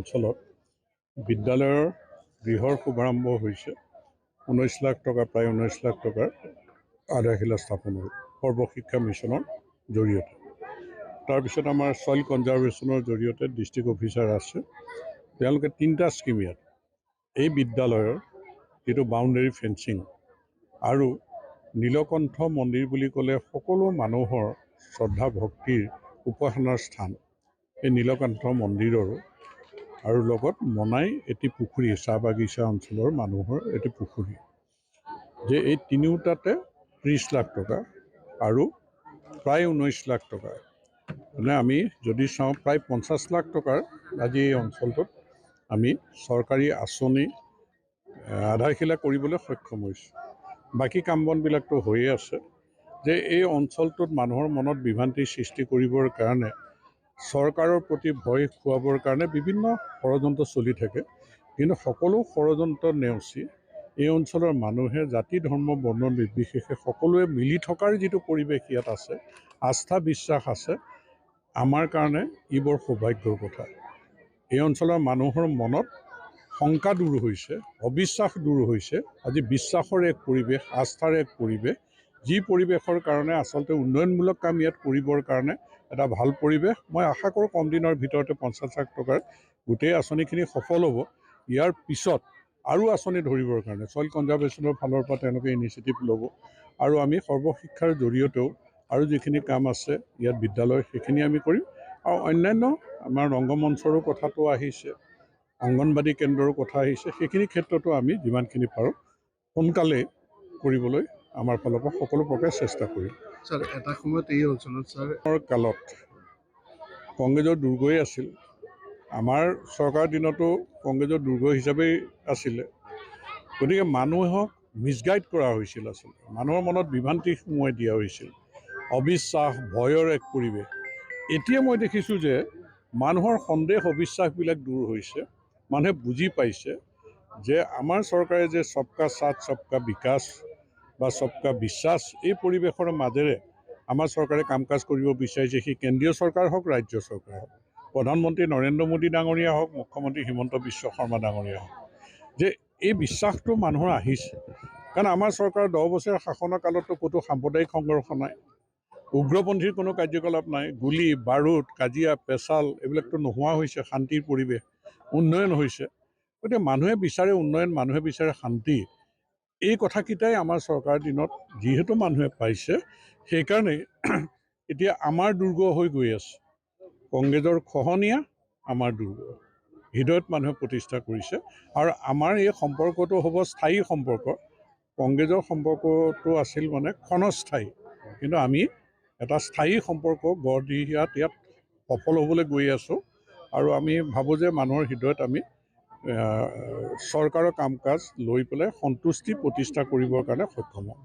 অঞ্চলত বিদ্যালয়ৰ গৃহৰ শুভাৰম্ভ হৈছে। 19 লাখ টকা, প্ৰায় 19 লাখ টকাৰ আধাৰশিলা স্থাপন হ'ল সৰ্বশিক্ষা মিছনৰ জৰিয়তে। তাৰপিছত আমাৰ ছইল কনজাৰ্ভেশ্যনৰ জৰিয়তে ডিষ্ট্ৰিক্ট অফিচাৰ আছে, তেওঁলোকে 3টা স্কিম ইয়াত এই বিদ্যালয়ৰ যিটো বাউণ্ডেৰী ফেন্সিং আৰু নীলকণ্ঠ মন্দিৰ বুলি ক'লে সকলো মানুহৰ শ্ৰদ্ধা ভক্তিৰ উপাসনাৰ স্থান এই নীলকণ্ঠ মন্দিৰৰো, আৰু লগত মনাই এটি পুখুৰী, চাহ বাগিচা অঞ্চলৰ মানুহৰ এটি পুখুৰী, যে এই তিনিওটাতে 30 লাখ টকা আৰু প্ৰায় 19 লাখ টকা, মানে আমি যদি চাওঁ প্ৰায় 50 লাখ টকাৰ আজি এই অঞ্চলটোত আমি চৰকাৰী আঁচনি আধাৰশিলা কৰিবলৈ সক্ষম হৈছোঁ। বাকী কাম বনবিলাকতো হৈয়ে আছে। যে এই অঞ্চলটোত মানুহৰ মনত বিভ্ৰান্তি সৃষ্টি কৰিবৰ কাৰণে, চৰকাৰৰ প্ৰতি ভয় খুৱাবৰ কাৰণে বিভিন্ন ষড়যন্ত্ৰ চলি থাকে, কিন্তু সকলো ষড়যন্ত্ৰ নেওচি এই অঞ্চলৰ মানুহে জাতি ধৰ্ম বৰ্ণ নিৰ্বিশেষে সকলোৱে মিলি থকাৰ যিটো পৰিৱেশ ইয়াত আছে, আস্থা বিশ্বাস আছে, আমাৰ কাৰণে ই বৰ সৌভাগ্যৰ কথা। এই অঞ্চলৰ মানুহৰ মনত শংকা দূৰ হৈছে, অবিশ্বাস দূৰ হৈছে, আজি বিশ্বাসৰ এক পৰিৱেশ, আস্থাৰ এক পৰিৱেশ, যি পৰিৱেশৰ কাৰণে আচলতে উন্নয়নমূলক কাম ইয়াত কৰিবৰ কাৰণে এটা ভাল পৰিৱেশ। মই আশা কৰোঁ কম দিনৰ ভিতৰতে 50 লাখ টকাৰ গোটেই আঁচনিখিনি সফল হ'ব। ইয়াৰ পিছত আৰু আঁচনি ধৰিবৰ কাৰণে ছইল কনজাৰ্ভেশ্যনৰ ফালৰ পৰা তেওঁলোকে ইনিচিয়েটিভ ল'ব, আৰু আমি সৰ্বশিক্ষাৰ জৰিয়তেও আৰু যিখিনি কাম আছে ইয়াত বিদ্যালয় সেইখিনি আমি কৰিম। আৰু অন্যান্য আমাৰ ৰংগমঞ্চৰো কথাটো আহিছে, অংগনবাদী কেন্দ্ৰৰ কথা আহিছে, সেইখিনি ক্ষেত্ৰতো আমি যিমানখিনি পাৰোঁ সোনকালে কৰিবলৈ আমাৰ ফালৰ পৰা সকলো প্ৰকাৰে চেষ্টা কৰিম। স্যাৰ, এটা সময়ত এই অঞ্চলত স্যাৰ কালত কংগ্ৰেছৰ দুৰ্গই আছিল, আমাৰ চৰকাৰৰ দিনতো কংগ্ৰেছৰ দুৰ্গ হিচাপেই আছিলে। গতিকে মানুহক মিছগাইড কৰা হৈছিল, আচলতে মানুহৰ মনত বিভ্ৰান্তি সোমোৱাই দিয়া হৈছিল, অবিশ্বাস ভয়ৰ এক পৰিৱেশ। এতিয়া মই দেখিছোঁ যে মানুহৰ সন্দেহ অবিশ্বাসবিলাক দূৰ হৈছে, মানুহে বুজি পাইছে যে আমাৰ চৰকাৰে যে সবকা সাথ সবকা বিকাশ বা সবকা বিশ্বাস এই পৰিৱেশৰ মাজেৰে আমাৰ চৰকাৰে কাম কাজ কৰিব বিচাৰিছে, সি কেন্দ্ৰীয় চৰকাৰ হওক, ৰাজ্য চৰকাৰ হওক, প্ৰধানমন্ত্ৰী নৰেন্দ্ৰ মোদী ডাঙৰীয়া হওক, মুখ্যমন্ত্ৰী হিমন্ত বিশ্ব শৰ্মা ডাঙৰীয়া হওক, যে এই বিশ্বাসটো মানুহৰ আহিছে। কাৰণ আমাৰ চৰকাৰৰ 10 বছৰীয়া শাসনৰ কালততো ক'তো সাম্প্ৰদায়িক সংঘৰ্ষ নাই, উগ্ৰপন্থীৰ কোনো কাৰ্যকলাপ নাই, গুলি বাৰুদ কাজিয়া পেচাল এইবিলাকতো নোহোৱা হৈছে, শান্তিৰ পৰিৱেশ, উন্নয়ন হৈছে। গতিকে মানুহে বিচাৰে উন্নয়ন, মানুহে বিচাৰে শান্তি। এই কথাকেইটাই আমাৰ চৰকাৰৰ দিনত যিহেতু মানুহে পাইছে, সেইকাৰণে এতিয়া আমাৰ দুৰ্গ হৈ গৈ আছে। কংগ্ৰেছৰ খহনীয়া আমাৰ দুৰ্গ, হৃদয়ত মানুহে প্ৰতিষ্ঠা কৰিছে, আৰু আমাৰ এই সম্পৰ্কটো হ'ব স্থায়ী সম্পৰ্ক। কংগ্ৰেছৰ সম্পৰ্কটো আছিল মানে ক্ষণস্থায়ী, কিন্তু আমি এটা স্থায়ী সম্পৰ্ক গঢ় দিয়াত ইয়াত সফল হ'বলৈ গৈ আছোঁ, আৰু আমি ভাবোঁ যে মানুহৰ হৃদয়ত আমি চৰকাৰৰ কাম কাজ লৈ পেলাই সন্তুষ্টি প্ৰতিষ্ঠা কৰিবৰ কাৰণে সক্ষম হ'ম।